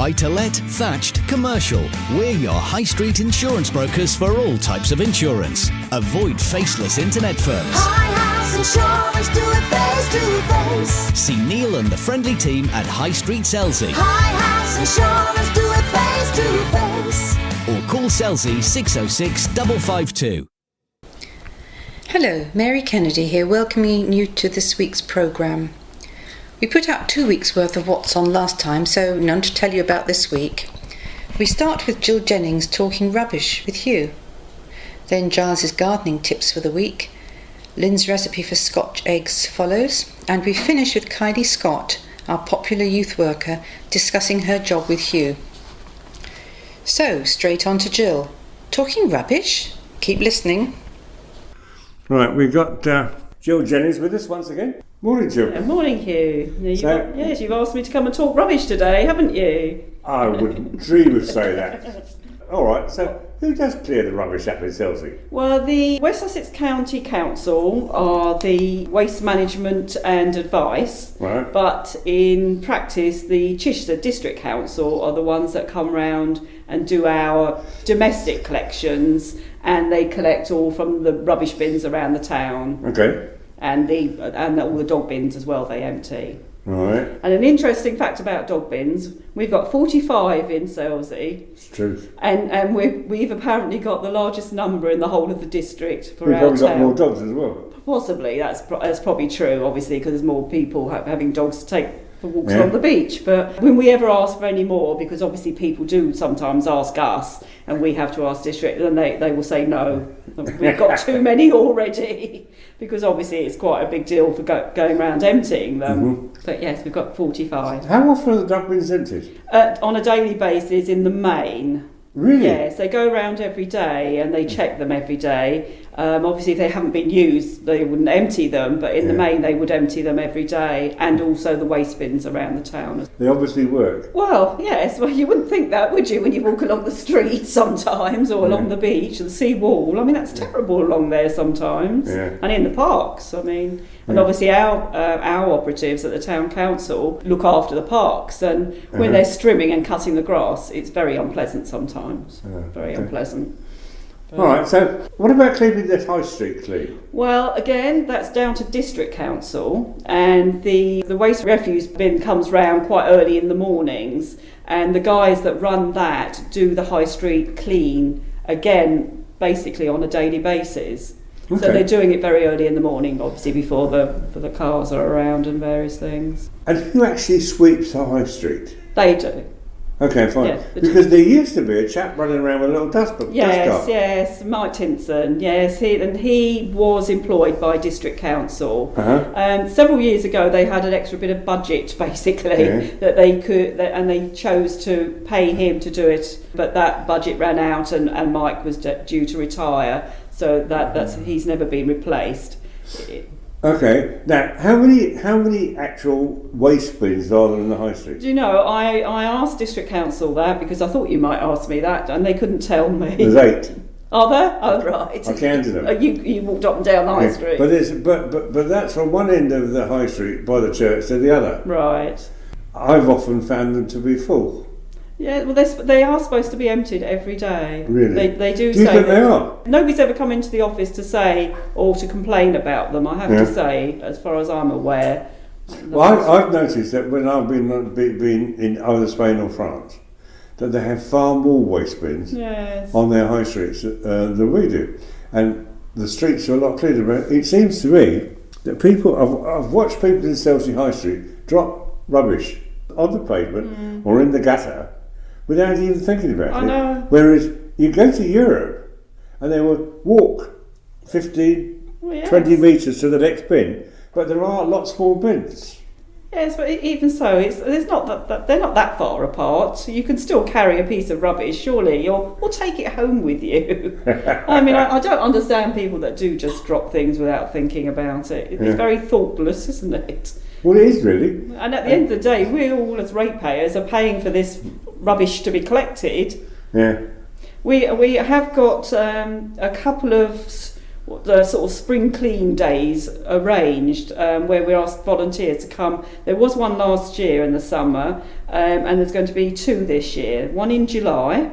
Buy-to-let, thatched, commercial. We're your high street insurance brokers for all types of insurance. Avoid faceless internet firms. High House Insurance, do it face to face. See Neil and the friendly team at High Street Selsey. High House Insurance, do it face to face. Or call Selsey 606 552. Hello, Mary Kennedy here, welcoming you to this week's programme. We put out 2 weeks' worth of What's On last time, so none to tell you about this week. We start with Gill Jennings talking rubbish with Hugh. Then Giles's gardening tips for the week. Lynn's recipe for Scotch eggs follows. And we finish with Kylee Scott, our popular youth worker, discussing her job with Hugh. So, straight on to Gill. Talking rubbish? Keep listening. Right, we've got Gill Jennings with us once again. Morning, Gill. Morning, Hugh. Yes, you've asked me to come and talk rubbish today, haven't you? I wouldn't dream of saying that. All right, so who does clear the rubbish up in Selsey? Well, the West Sussex County Council are the waste management and advice, right. But in practice, the Chichester District Council are the ones that come round and do our domestic collections, and they collect all from the rubbish bins around the town. Okay. And all the dog bins as well, they empty. Right. And an interesting fact about dog bins, we've got 45 in Selsey. It's true. And we've apparently got the largest number in the whole of the district for We've our probably town. got more dogs as well. Possibly, that's probably true, obviously, because there's more people having dogs to take for walks along the beach. But when we ever ask for any more, because obviously people do sometimes ask us, and we have to ask district, and they will say no, we've got too many already, because obviously it's quite a big deal for going around emptying them. Mm-hmm. But yes, we've got 45. How often are the dog bins emptied? On a daily basis in the main. Really? Yes, they go around every day and they check them every day. Obviously, if they haven't been used, they wouldn't empty them, but in the main, they would empty them every day, and also the waste bins around the town. They obviously work. Well, yes. Well, you wouldn't think that, would you, when you walk along the street sometimes, or along the beach, the sea wall? I mean, that's terrible along there sometimes, and in the parks. I mean, and obviously our operatives at the town council look after the parks, and when they're trimming and cutting the grass, it's very unpleasant sometimes. Very unpleasant. All right, so what about keeping the high street clean? Well, again, that's down to district council, and the waste refuse bin comes round quite early in the mornings, and the guys that run that do the high street clean, again, basically on a daily basis. Okay. So they're doing it very early in the morning, obviously before the cars are around and various things. And who actually sweeps the high street? They do. Okay, fine. Yes, because there used to be a chap running around with a little dust car. Yes, Mike Tinson. Yes, he was employed by District Council. Several years ago, they had an extra bit of budget, basically, that they could, and they chose to pay him to do it. But that budget ran out, and Mike was due to retire, so that's he's never been replaced. Okay. Now, how many actual waste bins are there in the high street? Do you know, I asked District Council that because I thought you might ask me that, and they couldn't tell me. There's 8. Are there? Oh, right. I counted them. You walked up and down the high street. But that's from one end of the high street by the church to the other. Right. I've often found them to be full. Yeah, well, they are supposed to be emptied every day. Really? They do say you think that. They are? Nobody's ever come into the office to say or to complain about them, I have to say, as far as I'm aware. Well, I've noticed that when I've been in either Spain or France, that they have far more waste bins on their high streets than we do. And the streets are a lot cleaner. It seems to me that I've watched people in Selsey High Street drop rubbish on the pavement or in the gutter without even thinking about it. I know. Whereas you go to Europe and they will walk 15, 20 metres to the next bin, but there are lots more bins. Yes, but even so, they're not that far apart. You can still carry a piece of rubbish, surely, or take it home with you. I mean, I don't understand people that do just drop things without thinking about it. It's very thoughtless, isn't it? Well, it is really. And at the end of the day, we all as ratepayers are paying for this rubbish to be collected. Yeah. We have got a couple of the sort of spring clean days arranged, where we asked volunteers to come. There was one last year in the summer, and there's going to be 2 this year. One in July.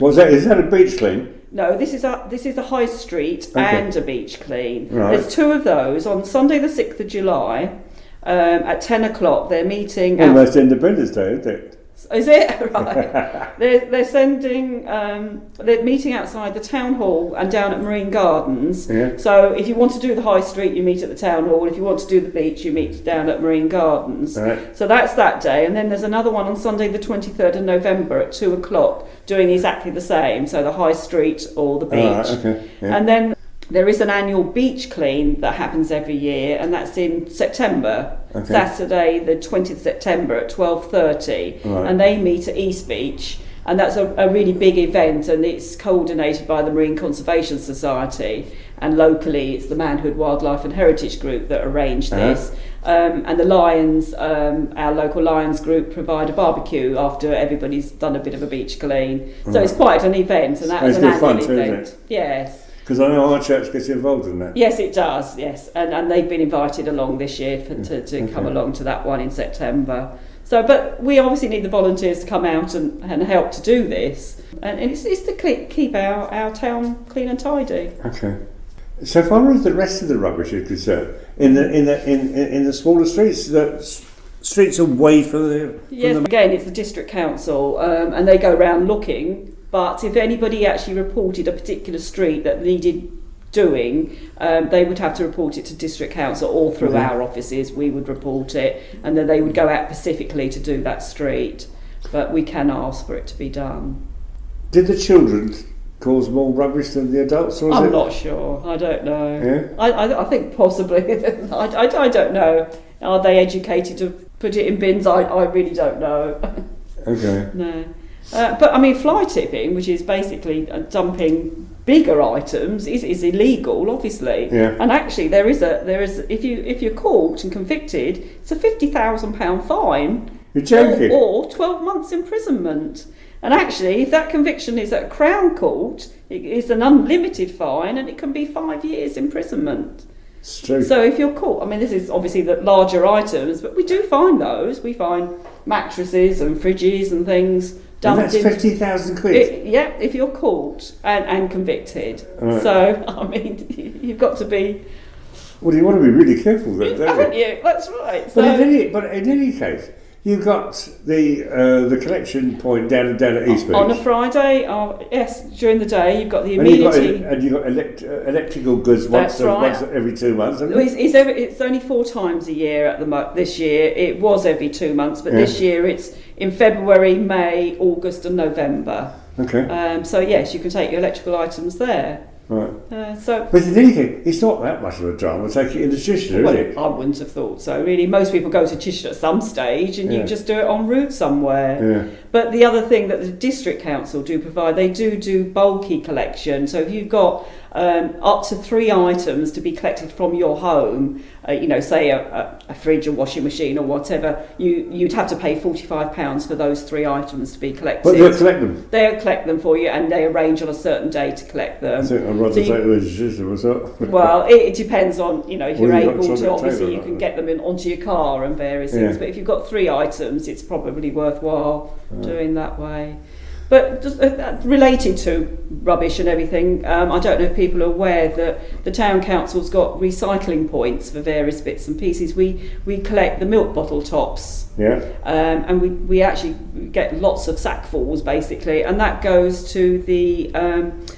Is that a beach clean? No, this is a high street and a beach clean. Right. There's 2 of those on Sunday the 6th of July at 10 o'clock. They're meeting. Almost Independence Day, isn't it? Is it? Right. they're sending. They're meeting outside the town hall and down at Marine Gardens. Yeah. So if you want to do the high street, you meet at the town hall. If you want to do the beach, you meet down at Marine Gardens. Right. So that's that day, and then there's another one on Sunday the 23rd of November at 2 o'clock, doing exactly the same. So the high street or the beach. Right, okay. Yeah. And then there is an annual beach clean that happens every year, and that's in September. Okay. Saturday the 20th September at 12:30, Right. and they meet at East Beach, and that's a really big event, and it's coordinated by the Marine Conservation Society, and locally it's the Manhood Wildlife and Heritage Group that arranged this. And the Lions, our local Lions group, provide a barbecue after everybody's done a bit of a beach clean. So it's quite an event, and that's an annual event. Yes. Because I know our church gets involved in that. Yes, it does, yes. And they've been invited along this year to come along to that one in September. So, but we obviously need the volunteers to come out and help to do this. And it's to keep our town clean and tidy. Okay. So far as the rest of the rubbish is concerned, in the smaller streets, the streets away from the... Yes, again, it's the district council, and they go around looking. But if anybody actually reported a particular street that needed doing, they would have to report it to district council or through our offices. We would report it, and then they would go out specifically to do that street. But we can ask for it to be done. Did the children cause more rubbish than the adults? Or I'm not sure. I don't know. Yeah? I think possibly. I don't know. Are they educated to put it in bins? I really don't know. Okay. No. But I mean, fly tipping, which is basically dumping bigger items, is illegal, obviously. Yeah. And actually, there is if you're caught and convicted, it's a £50,000 fine. You're joking. Or 12 months imprisonment. And actually, if that conviction is at Crown Court, it is an unlimited fine, and it can be 5 years imprisonment. It's true. So if you're caught, I mean, this is obviously the larger items, but we do find those. We find mattresses and fridges and things. And that's 50,000 quid? Yeah, if you're caught and convicted. Right. So, I mean, you've got to be... Well, you want to be really careful then, don't haven't you? That's right. But in any case, you've got the collection point down at East Beach. On a Friday, yes, during the day, you've got the immediate... And you've got electrical goods once every 2 months, haven't you? It's only 4 times a year this year. It was every 2 months, but this year it's in February, May, August and November. Okay. So yes, you can take your electrical items there. Right. But in any case, it's not that much of a drama taking it into Cheshire, is it? I wouldn't have thought so, really. Most people go to Cheshire at some stage and you just do it en route somewhere. Yeah. But the other thing that the district council do provide, they do bulky collection. So if you've got up to 3 items to be collected from your home, say a fridge, a washing machine or whatever, you'd have to pay £45 for those 3 items to be collected. But they'll collect them? They'll collect them for you, and they arrange on a certain day to collect them. I think I'd rather take them into Cheshire myself. Well, it depends on, if you're able to, obviously you like can get them onto your car and various things, but if you've got 3 items, it's probably worthwhile doing that way. But just, related to rubbish and everything, I don't know if people are aware that the town council's got recycling points for various bits and pieces. We collect the milk bottle tops, and we actually get lots of sackfuls basically, and that goes to the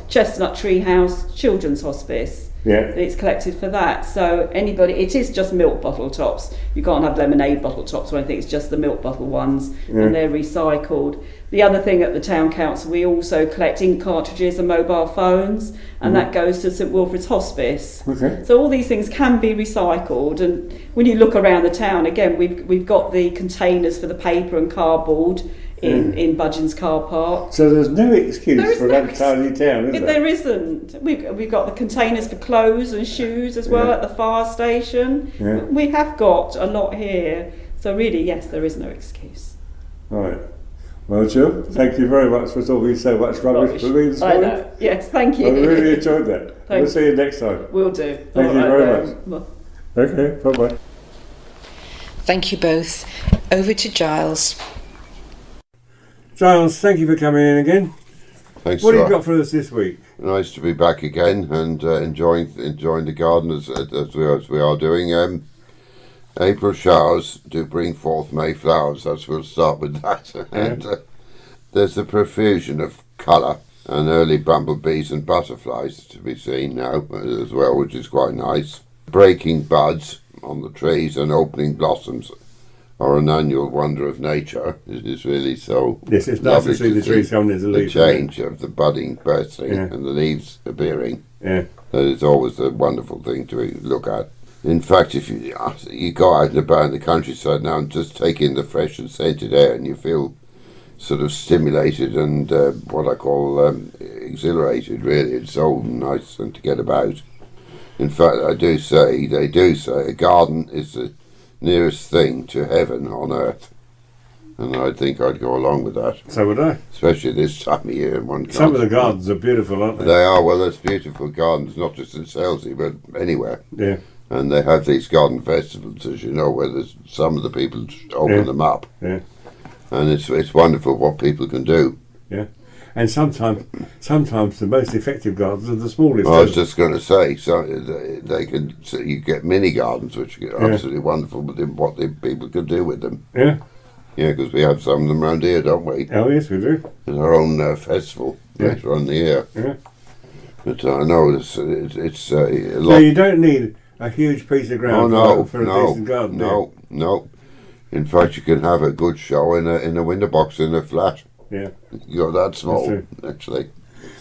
Chestnut Tree House Children's Hospice. Yeah. It's collected for that. So it is just milk bottle tops. You can't have lemonade bottle tops or anything. It's just the milk bottle ones, and they're recycled. The other thing at the town council, we also collect ink cartridges and mobile phones, and that goes to St Wilfrid's Hospice. Okay. So all these things can be recycled, and when you look around the town, again, we've got the containers for the paper and cardboard in Budgeon's car park. So there's no excuse for that tiny town, is there? There isn't. We've got the containers for clothes and shoes as well at the fire station. Yeah. We have got a lot here. So really, yes, there is no excuse. Right. Well, Jill, thank you very much for talking so much rubbish to me this morning. I know. Yes, thank you. I really enjoyed that. We'll see you next time. Will do. Thank you very much. Okay, bye-bye. Thank you both. Over to Giles. Giles, thank you for coming in again. Thanks. What have you got for us this week? Nice to be back again and enjoying the garden as we are doing. April showers do bring forth May flowers. We'll start with that. And there's a profusion of colour and early bumblebees and butterflies to be seen now as well, which is quite nice. Breaking buds on the trees and opening blossoms are an annual wonder of nature. It is really so. Yes, it's nice to see the trees coming into leaf. The change of the budding bursting and the leaves appearing. Yeah, that is always a wonderful thing to look at. In fact, if you go out and about in the countryside now and just take in the fresh and scented air, and you feel sort of stimulated and what I call exhilarated. Really, it's so nice to get about. In fact, they do say a garden is the nearest thing to heaven on earth, and I think I'd go along with that. So would I. Especially this time of year. Some of the gardens are beautiful, aren't they? They are. Well, there's beautiful gardens, not just in Selsey, but anywhere. Yeah. And they have these garden festivals, as you know, where there's some of the people open them up. Yeah. And it's wonderful what people can do. Yeah. And sometimes the most effective gardens are the smallest. I was just going to say, so you get mini gardens, which are absolutely wonderful, but then what the people can do with them. Yeah. Yeah, because we have some of them around here, don't we? Oh yes, we do. In our own festival later on in the year. Yeah. But I know it's a lot. No, you don't need a huge piece of ground for a decent garden. No. In fact, you can have a good show in a window box in a flat. Yeah. You're that small, actually.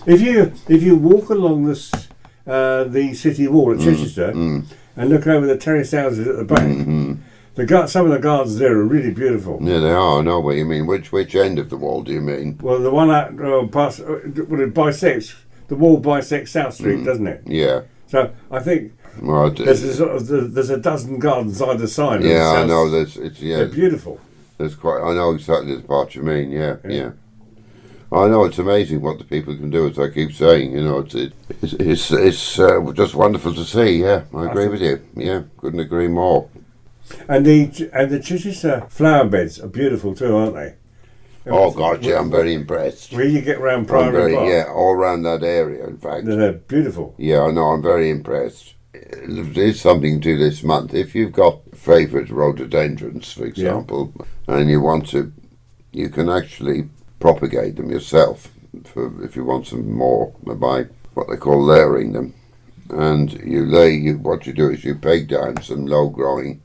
If you walk along the city wall at Chichester and look over the terraced houses at the back, some of the gardens there are really beautiful. Yeah, they are. I know what you mean. Which end of the wall do you mean? Well, the one at past it bisects the wall bisects South Street, doesn't it? Yeah. So I think there's a dozen gardens either side. Yeah, I know. They're beautiful. I know exactly the part you mean. Yeah. I know, it's amazing what the people can do. As I keep saying, it's just wonderful to see. Yeah, I agree with you. Yeah, couldn't agree more. And the Chichester flower beds are beautiful too, aren't they? Oh God, yeah, I'm very impressed. Where you get round Priory Park? Yeah, all around that area. In fact, they're beautiful. Yeah, I know. I'm very impressed. There's something to this month. If you've got favourite rhododendrons, for example, and you can actually propagate them yourself if you want some more by what they call layering them. And what you do is you peg down some low growing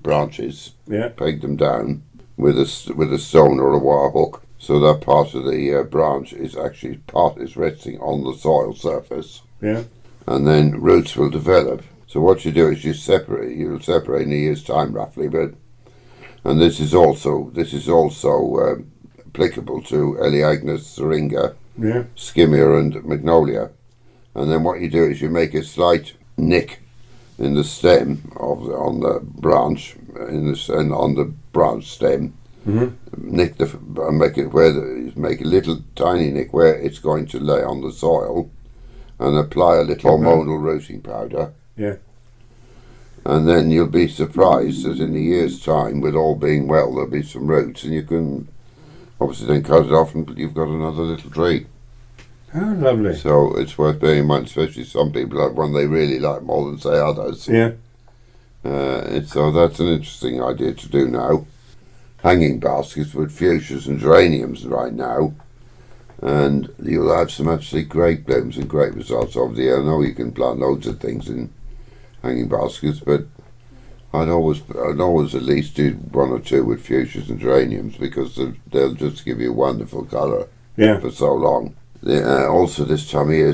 branches. Yeah. Peg them down with a stone or a wire hook, so that part of the branch is resting on the soil surface. Yeah. And then roots will develop. So what you do is you'll separate in a year's time roughly, and this is also applicable to Elaeagnus, syringa, skimmer and magnolia. And then what you do is you make a slight nick in the stem on the branch on the branch stem. Make a little tiny nick where it's going to lay on the soil, and apply a little hormonal rooting powder. Yeah. And then you'll be surprised that in a year's time, with all being well, there'll be some roots, and you can obviously then cut it off, and you've got another little tree. Oh, lovely. So it's worth bearing in mind, especially some people have one they really like more than, say, others. Yeah. So that's an interesting idea to do now. Hanging baskets with fuchsias and geraniums right now, and you'll have some absolutely great blooms and great results over the year. I know you can plant loads of things in hanging baskets, but I'd always at least do one or two with fuchsias and geraniums, because they'll just give you wonderful colour for so long. Also this time of year,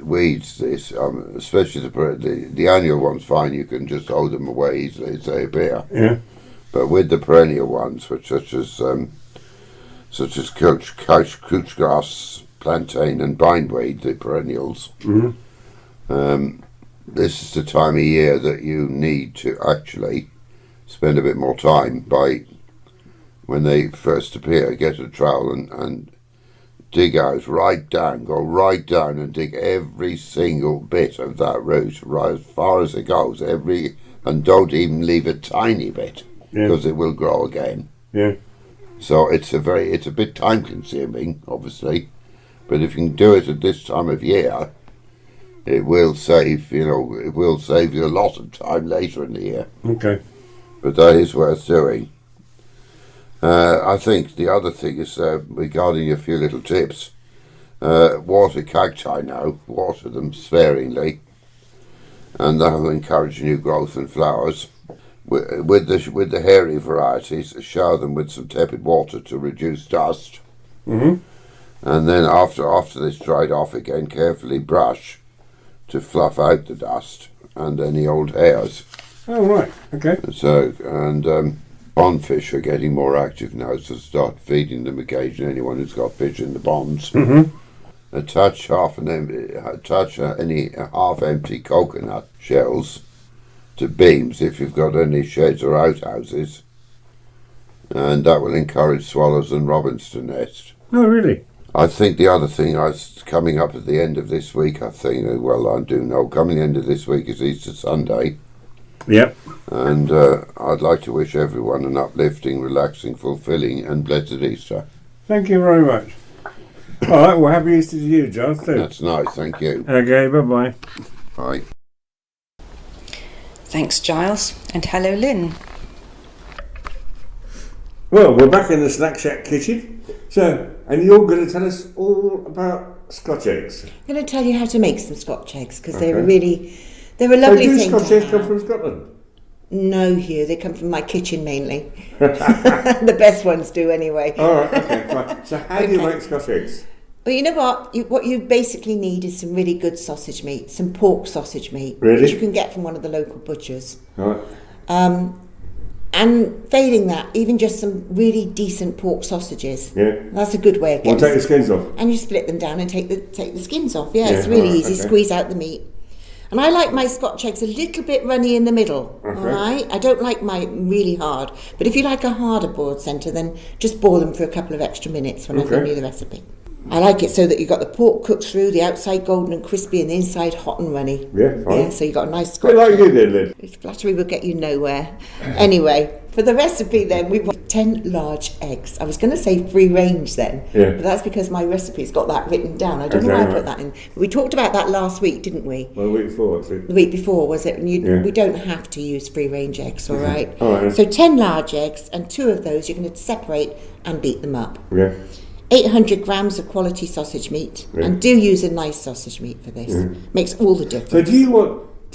weeds, especially the annual ones, fine, you can just hold them away easily as they appear. Yeah. But with the perennial ones, which such as couch grass, plantain and bindweed, the perennials, this is the time of year that you need to actually spend a bit more time by when they first appear, get a trowel and dig out go right down and dig every single bit of that root right as far as it goes, and don't even leave a tiny bit, because it will grow again. Yeah. So it's a bit time consuming, obviously, but if you can do it at this time of year, it will save you a lot of time later in the year. Okay. But that is worth doing. I think the other thing is regarding a few little tips. Water cacti now, water them sparingly, and that will encourage new growth and flowers. With the hairy varieties, shower them with some tepid water to reduce dust. Mm-hmm. And then after this dried off again, carefully brush to fluff out the dust and any old hairs. Oh, right. Okay. So, and pond fish are getting more active now, so start feeding them occasionally, anyone who's got fish in the ponds. Mm-hmm. Attach any half-empty coconut shells to beams if you've got any sheds or outhouses, and that will encourage swallows and robins to nest. Oh, really? I think the other thing coming up at the end of this week, coming the end of this week is Easter Sunday. Yep. And I'd like to wish everyone an uplifting, relaxing, fulfilling and blessed Easter. Thank you very much. All right, well, happy Easter to you, Giles, too. That's nice, thank you. Okay, bye-bye. Bye. Thanks, Giles. And hello, Lynn. Well, we're back in the Snack Shack kitchen. So, and you're going to tell us all about Scotch eggs. I'm going to tell you how to make some Scotch eggs, because they're a lovely Do thing. Scotch eggs come from Scotland? No, Hugh, they come from my kitchen mainly. The best ones do anyway. All right, okay, fine. So how do you make Scotch eggs? Well, you know what? What you basically need is some really good sausage meat, some pork sausage meat, Really? which you can get from one of the local butchers. All right. And failing that, even just some really decent pork sausages. Yeah. That's a good way of Well, getting. take the skins off. And you split them down and take the skins off. Yeah, Yeah, it's really alright, easy. okay. Squeeze out the meat. And I like my Scotch eggs a little bit runny in the middle. Okay. All right. I don't like mine really hard. But if you like a harder boiled centre, then just boil them for a couple of extra minutes when I Okay. give you the recipe. I like it so that you've got the pork cooked through, the outside golden and crispy, and the inside hot and runny. Yeah, fine. Yeah, so you've got a nice Scotch Bit like egg. you did, Lynn. Flattery will get you nowhere. Anyway, for the recipe then, we want 10 large eggs. I was going to say free range then, Yeah. but that's because my recipe's got that written down. I don't know Okay, why I right. put that in. We talked about that last week, didn't we? Well, the week before, actually. The week before, was it? And Yeah. we don't have to use free range eggs, all right? All right. So 10 large eggs, and 2 of those you're going to separate and beat them up. Yeah. 800 grams of quality sausage meat, Yeah. and do use a nice sausage meat for this. Makes all the difference. So do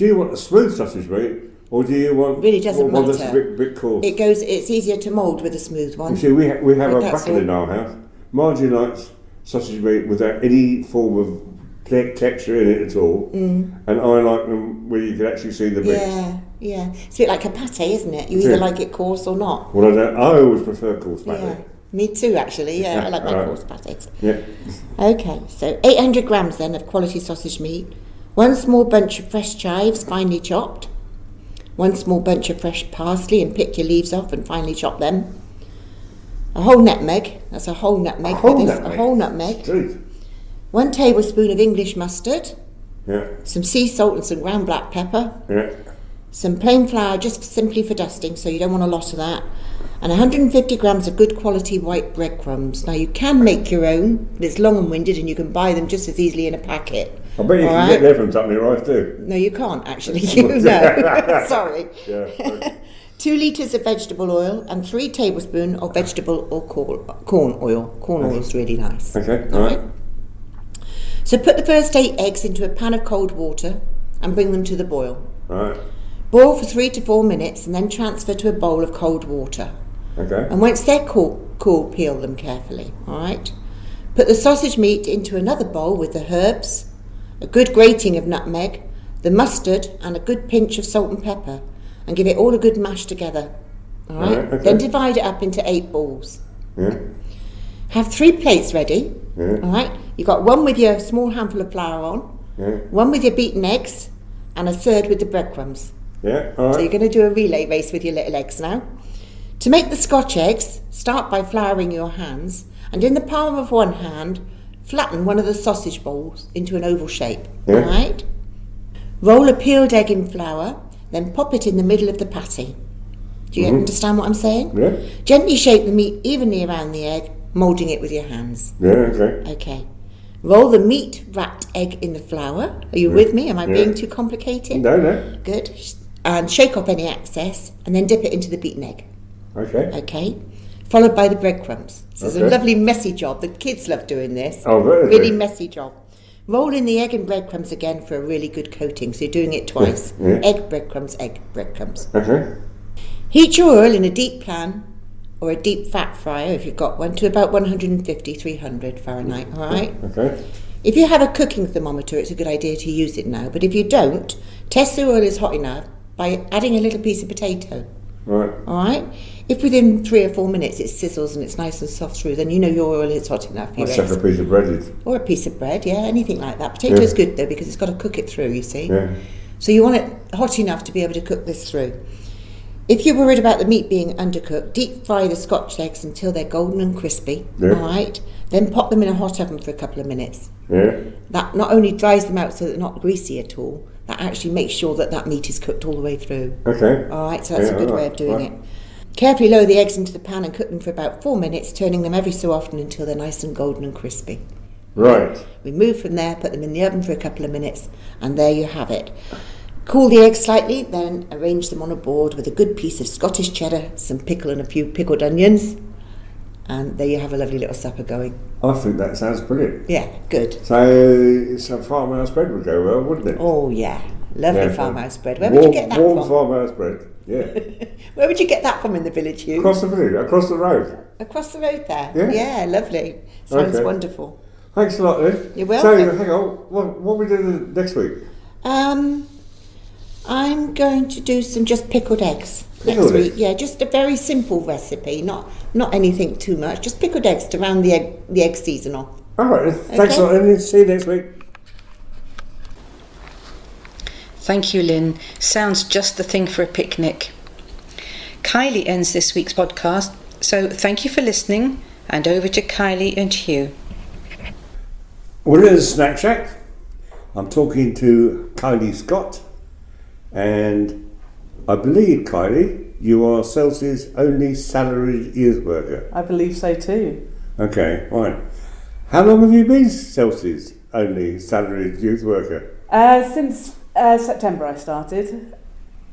you want a smooth sausage meat, or do you want Really doesn't one that's a matter. bit coarse? It's easier to mould with a smooth one. You see, we have a That's battle all. in our house. Margie likes sausage meat without any form of texture in it at all, and I like them where you can actually see the bits. Yeah. It's a bit like a pate, isn't it? You either Yeah. like it coarse or not. Well, I always prefer coarse patty. Yeah. Me too, actually. Yeah, I like my Alright. coarse pates. Yeah. Okay, so 800 grams then of quality sausage meat, 1 small bunch of fresh chives finely chopped, 1 small bunch of fresh parsley and pick your leaves off and finely chop them, a whole nutmeg, that's a whole nutmeg. A whole nutmeg. Street. 1 tablespoon of English mustard, Yeah. some sea salt and some ground black pepper, Yeah. some plain flour just simply for dusting, so you don't want a lot of that, and 150 grams of good quality white breadcrumbs. Now you can make your own, but it's long and winded and you can buy them just as easily in a packet. I bet you can get there from Tuppenny Rice too. No, you can't actually. You know. Sorry. Yeah. Okay. 2 litres of vegetable oil and 3 tablespoons of vegetable or corn oil. Corn oil is really nice. Okay. All All right. right. So put the first 8 eggs into a pan of cold water and bring them to the boil. All right. Boil for 3 to 4 minutes and then transfer to a bowl of cold water. Okay. And once they're cool, peel them carefully, all right? Put the sausage meat into another bowl with the herbs, a good grating of nutmeg, the mustard and a good pinch of salt and pepper, and give it all a good mash together, all right? Alright, okay. Then divide it up into 8 balls. Yeah. Have 3 plates ready, Yeah. all right? You've got one with your small handful of flour on, Yeah. one with your beaten eggs, and a third with the breadcrumbs. Yeah. All So you're right. going to do a relay race with your little eggs now. To make the Scotch eggs, start by flouring your hands, and in the palm of one hand, flatten one of the sausage balls into an oval shape. Yeah. Right? Roll a peeled egg in flour, then pop it in the middle of the patty. Do you understand what I'm saying? Yeah. Gently shape the meat evenly around the egg, moulding it with your hands. Yeah, okay. Okay. Roll the meat-wrapped egg in the flour. Are you with me? Am I being too complicated? No. Good. And shake off any excess, and then dip it into the beaten egg. Okay. Okay. Followed by the breadcrumbs. This is a lovely messy job. The kids love doing this. Oh, really? Really messy job. Roll in the egg and breadcrumbs again for a really good coating. So you're doing it twice. Yeah. Egg, breadcrumbs, egg, breadcrumbs. Okay. Heat your oil in a deep pan or a deep fat fryer, if you've got one, to about 150, 300 Fahrenheit, all right? Okay. If you have a cooking thermometer, it's a good idea to use it now. But if you don't, test the oil is hot enough by adding a little piece of potato. Right. All right? If within 3 or 4 minutes it sizzles and it's nice and soft through, then you know your oil is hot enough. I'll chuck a piece of bread in. Or a piece of bread, yeah, anything like that. Potato's good though, because it's got to cook it through, you see. Yeah. So you want it hot enough to be able to cook this through. If you're worried about the meat being undercooked, deep fry the Scotch eggs until they're golden and crispy, all right? Then pop them in a hot oven for a couple of minutes. Yeah. That not only dries them out so they're not greasy at all, that actually makes sure that meat is cooked all the way through. Okay. All right, so that's a good way of doing it. Carefully lower the eggs into the pan and cook them for about 4 minutes, turning them every so often until they're nice and golden and crispy. Right. Remove from there, put them in the oven for a couple of minutes, and there you have it. Cool the eggs slightly, then arrange them on a board with a good piece of Scottish cheddar, some pickle and a few pickled onions, and there you have a lovely little supper going. I think that sounds brilliant. Yeah, good. So some farmhouse bread would go well, wouldn't it? Oh yeah, lovely farmhouse bread. Where would you get that warm from? Farmhouse bread, yeah. Where would you get that from in the village, Hugh? Across the village, across the road. Across the road there? Yeah. Lovely. Sounds Okay. wonderful. Thanks a lot, then. You're welcome. So, hang on, what we do next week? I'm going to do some just pickled eggs Pickled next week. eggs? Yeah, just a very simple recipe, not anything too much. Just pickled eggs to round the egg season off. All right, thanks a lot, and see you next week. Thank you, Lynn. Sounds just the thing for a picnic. Kylee ends this week's podcast, so thank you for listening, and over to Kylee and Hugh. Well, here's Snack Shack. I'm talking to Kylee Scott, and I believe, Kylee, you are Selsey's only salaried youth worker. I believe so too. Okay, right. How long have you been Selsey's only salaried youth worker? Since September I started.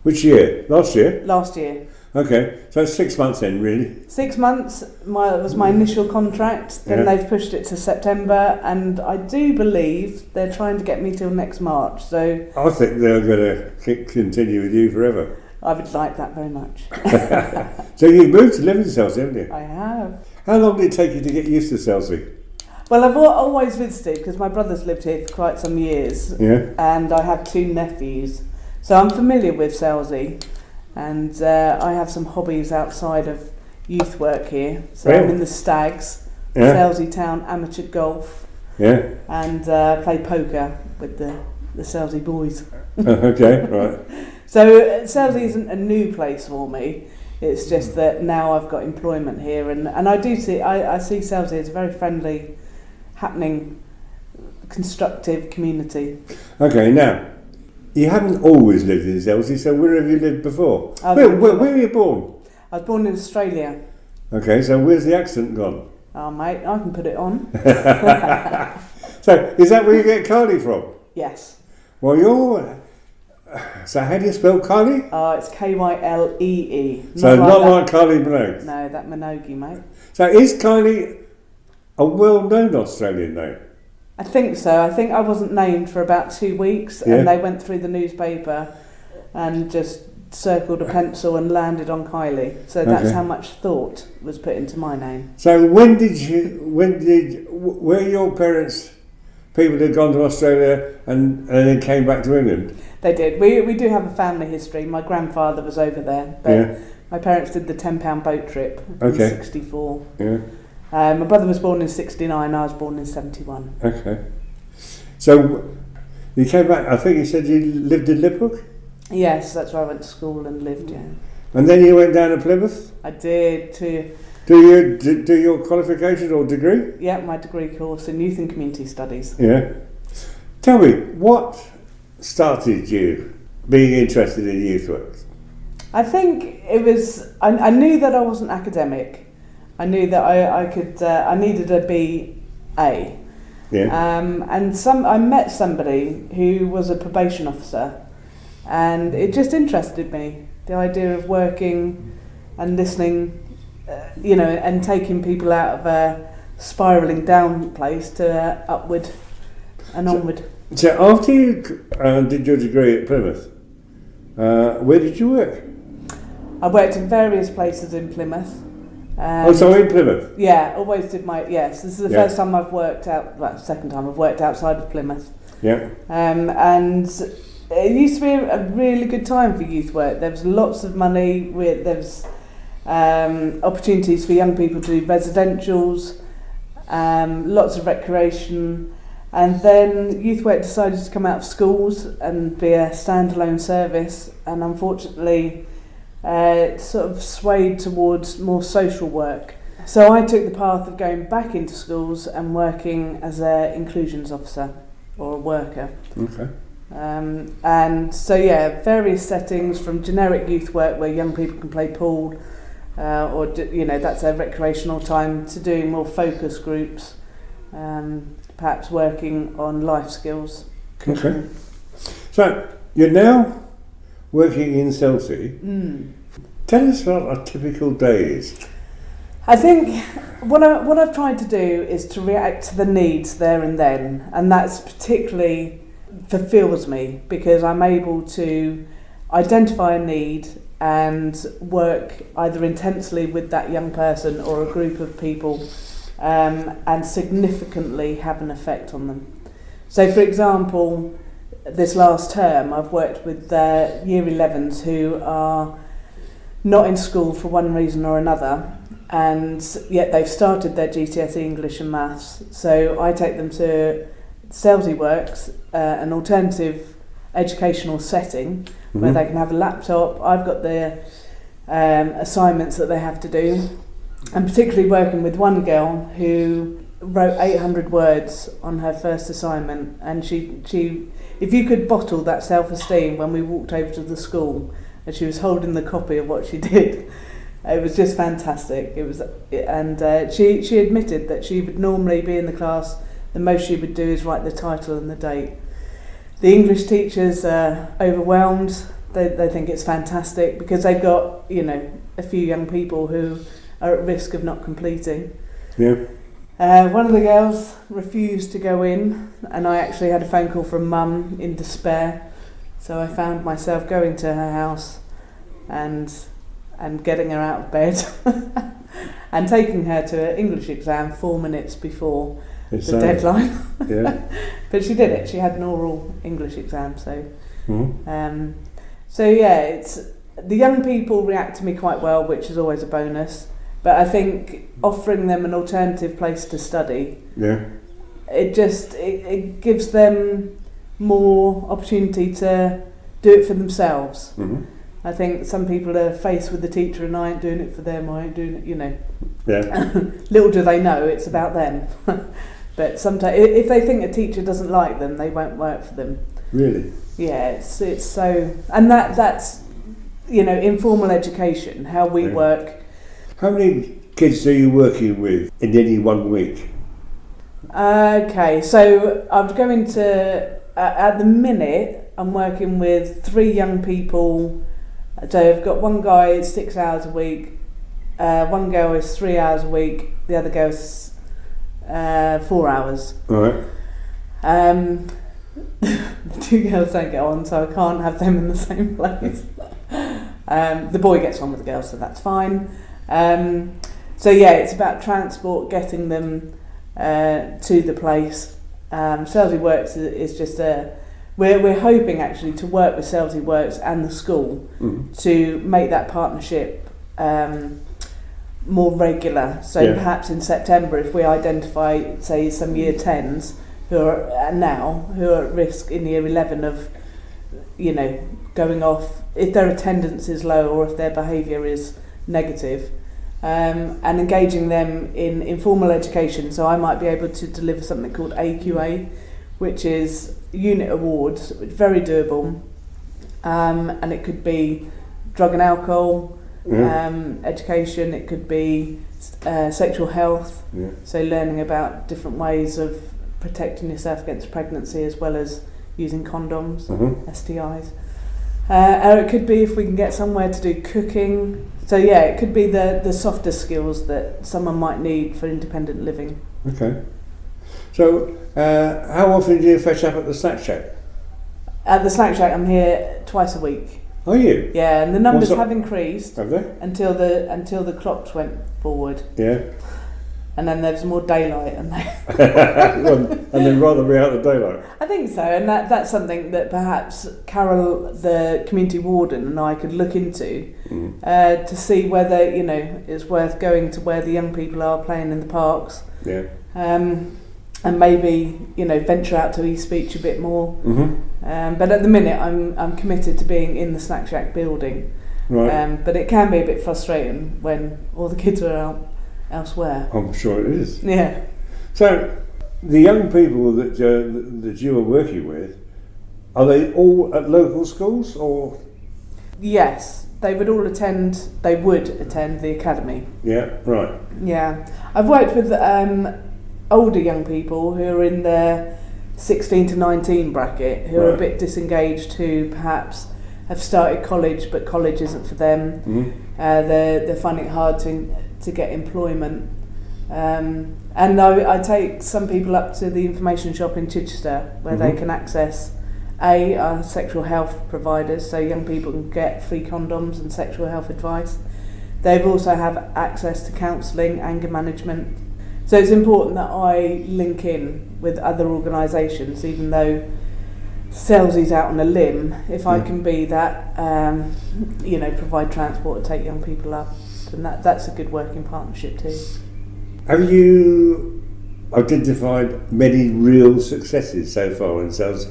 Which year? Last year? Last year. Okay, so it's 6 months then, really. 6 months was my initial contract, then they've pushed it to September, and I do believe they're trying to get me till next March, so... I think they're going to continue with you forever. I would like that very much. So you've moved to live in Selsey, haven't you? I have. How long did it take you to get used to Selsey? Well, I've always visited, because my brother's lived here for quite some years, and I have 2 nephews, so I'm familiar with Selsey. And I have some hobbies outside of youth work here. So I'm in the Stags, Selsey Town Amateur Golf, and play poker with the Selsey boys. Okay, right. So Selsey isn't a new place for me. It's just that now I've got employment here, and I see Selsey as a very friendly, happening, constructive community. Okay, now. You haven't always lived in Selsey, so where have you lived before? Where were you born? I was born in Australia. Okay, so where's the accent gone? Oh, mate, I can put it on. So, is that where you get Kylee from? Yes. Well, so how do you spell Kylee? It's Kylee. So not like Kylie Minogue? No, that Minogue, mate. So is Kylee a well-known Australian name? I think so. I think I wasn't named for about 2 weeks, and they went through the newspaper and just circled a pencil and landed on Kylee. So that's how much thought was put into my name. So were your parents people who had gone to Australia and then came back to England? They did. We do have a family history. My grandfather was over there, but my parents did the £10 boat trip in 64. Yeah. My brother was born in 69, I was born in 71. Okay. So you came back, I think you said you lived in Liphook? Yes, that's where I went to school and lived, And then you went down to Plymouth? I did too. Do your qualification or degree? Yeah, my degree course in Youth and Community Studies. Yeah. Tell me, what started you being interested in youth work? I think it was, I knew that I wasn't academic. I knew that I needed a BA. Yeah. And I met somebody who was a probation officer, and it just interested me, the idea of working and listening, and taking people out of a spiralling down place to upward and onward. So after you did your degree at Plymouth, where did you work? I worked in various places in Plymouth. So in Plymouth? Yeah, always did this is the first time I've worked second time I've worked outside of Plymouth. Yeah. And it used to be a really good time for youth work. There was lots of money, there was opportunities for young people to do residentials, lots of recreation, and then youth work decided to come out of schools and be a standalone service, and unfortunately it sort of swayed towards more social work. So I took the path of going back into schools and working as an inclusions officer or a worker. Okay. And so various settings, from generic youth work where young people can play pool, or that's their recreational time, to doing more focus groups, perhaps working on life skills. Okay. So you're now working in Selsey. Tell us what a typical day is. I think what I've tried to do is to react to the needs there and then, and that's particularly fulfills me because I'm able to identify a need and work either intensely with that young person or a group of people, and significantly have an effect on them. So, for example, this last term I've worked with Year 11s who are not in school for one reason or another, and yet they've started their GCSE English and Maths. So I take them to Selsey Works, an alternative educational setting where they can have a laptop. I've got their assignments that they have to do. I'm particularly working with one girl who wrote 800 words on her first assignment, and she if you could bottle that self-esteem when we walked over to the school and she was holding the copy of what she did, it was just fantastic. She admitted that she would normally be in the class, the most she would do is write the title and the date. The English teachers are overwhelmed. They think it's fantastic because they've got, a few young people who are at risk of not completing. Yeah. One of the girls refused to go in, and I actually had a phone call from Mum in despair. So I found myself going to her house and getting her out of bed and taking her to an English exam 4 minutes before the deadline. Yeah. But she did it. She had an oral English exam. So, it's the young people react to me quite well, which is always a bonus. But I think offering them an alternative place to study, it gives them more opportunity to do it for themselves. Mm-hmm. I think some people are faced with the teacher and I ain't doing it for them, I ain't doing it, Yeah. Little do they know it's about them. But sometimes, if they think a teacher doesn't like them, they won't work for them. Really? Yeah, it's so, and that's informal education, how we work. How many kids are you working with in any 1 week? Okay, so I'm going to, at the minute, I'm working with 3 young people. So I've got one guy 6 hours a week, one girl is 3 hours a week, the other girl is 4 hours. All right. The 2 girls don't get on, so I can't have them in the same place. The boy gets on with the girls, so that's fine. It's about transport, getting them to the place. Selsey Works is just we're hoping actually to work with Selsey Works and the school to make that partnership more regular. So perhaps in September, if we identify, say, some Year 10s who are at risk in Year 11 of going off if their attendance is low or if their behaviour is negative, and engaging them in informal education. So I might be able to deliver something called AQA, which is unit awards, very doable, and it could be drug and alcohol, education, it could be sexual health, so learning about different ways of protecting yourself against pregnancy as well as using condoms, STIs. Or it could be if we can get somewhere to do cooking. So yeah, it could be the softer skills that someone might need for independent living. Okay. So how often do you fetch up at the snack shack? At the snack shack I'm here twice a week. Are you? Yeah, and the numbers have increased. Have they? Until the clocks went forward. Yeah. And then there was more daylight, and then rather be out of daylight. I think so, and that's something that perhaps Carol, the community warden, and I could look into to see whether it's worth going to where the young people are playing in the parks. Yeah. And maybe venture out to East Beach a bit more. But at the minute, I'm committed to being in the Snack Shack building. Right. But it can be a bit frustrating when all the kids are out elsewhere. I'm sure it is. Yeah. So, the young people that you are working with, are they all at local schools or? Yes, they would attend the academy. Yeah, right. Yeah, I've worked with older young people who are in their 16 to 19 bracket, who are a bit disengaged, who perhaps have started college but college isn't for them. They're finding it hard to get employment, and I take some people up to the information shop in Chichester where they can access our sexual health providers, so young people can get free condoms and sexual health advice. They've also have access to counselling, anger management. So it's important that I link in with other organisations, even though Selsey's out on a limb. If I can be that, provide transport to take young people up, and that's a good working partnership too. Have you identified many real successes so far in Selsey?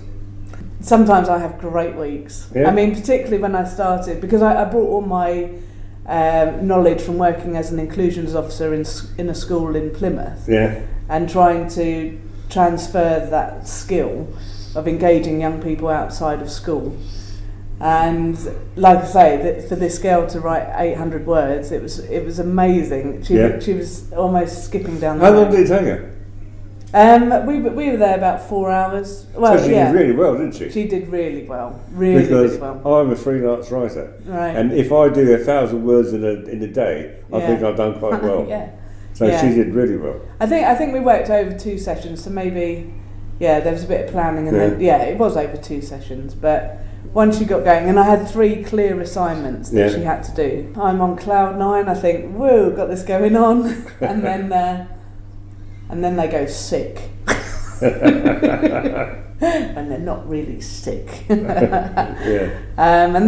Sometimes I have great weeks. Yeah. I mean, particularly when I started, because I brought all my knowledge from working as an inclusions officer in a school in Plymouth, and trying to transfer that skill of engaging young people outside of school. And like I say, for this girl to write 800 words, it was amazing. She was almost skipping down the road. How long did it take her? We were there about 4 hours. Well, so she did really well, didn't she? She did really well, really well. I'm a freelance writer, right? And if I do 1,000 words in a day, I think I've done quite well. So she did really well. I think we worked over 2 sessions, so maybe there was a bit of planning, and then it was over 2 sessions. But once she got going, and I had 3 clear assignments that she had to do. I'm on cloud 9. I think, whoa, got this going on, and then they go sick. And they're not really sick. And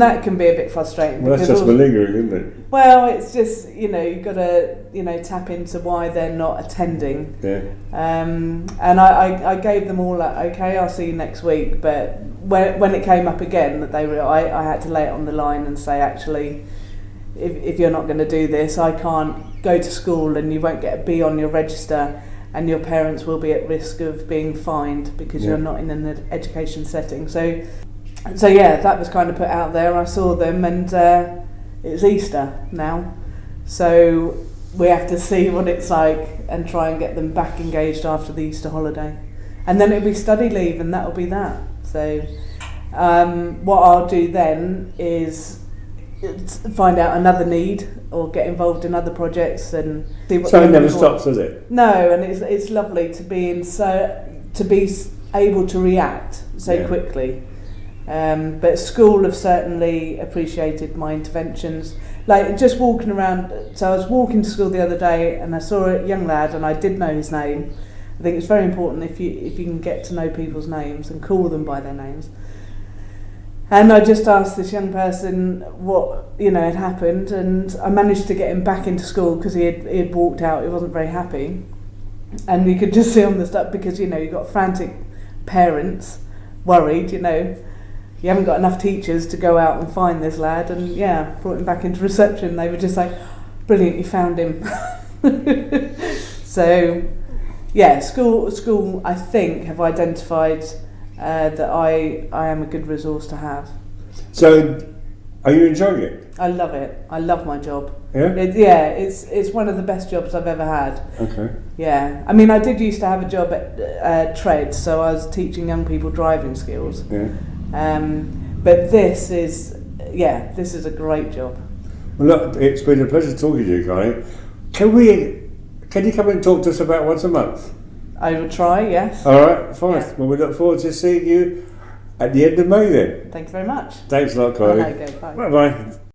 that can be a bit frustrating. Well, that's just malingering, isn't it? Well, it's just, you've got to tap into why they're not attending. And I gave them all okay, I'll see you next week. But when it came up again that I had to lay it on the line and say, actually, if you're not going to do this, I can't go to school and you won't get a B on your register, and your parents will be at risk of being fined because you're not in an education setting. So that was kind of put out there. I saw them, and it's Easter now, so we have to see what it's like and try and get them back engaged after the Easter holiday, and then it'll be study leave, and that'll be that. So what I'll do then is find out another need or get involved in other projects and see what. So it never stops, does it? No, and it's lovely to be able to react so quickly. But school have certainly appreciated my interventions. Like just walking around. So I was walking to school the other day and I saw a young lad and I did know his name. I think it's very important if you can get to know people's names and call them by their names. And I just asked this young person what had happened, and I managed to get him back into school because he had walked out. He wasn't very happy, and you could just see on the stuff because you've got frantic parents, worried, you haven't got enough teachers to go out and find this lad, and brought him back into reception. They were just like, brilliant, you found him. So, school I think have identified that I am a good resource to have. So, are you enjoying it? I love it. I love my job. Yeah? It's one of the best jobs I've ever had. Okay. Yeah. I mean, I did used to have a job at Tread, so I was teaching young people driving skills. Yeah. But this is a great job. Well, look, it's been a pleasure talking to you, Kylee. Can you come and talk to us about once a month? I will try, yes. All right, fine. Yeah. Well, we look forward to seeing you at the end of May then. Thank you very much. Thanks a lot, Kylee. Okay, bye. Bye-bye.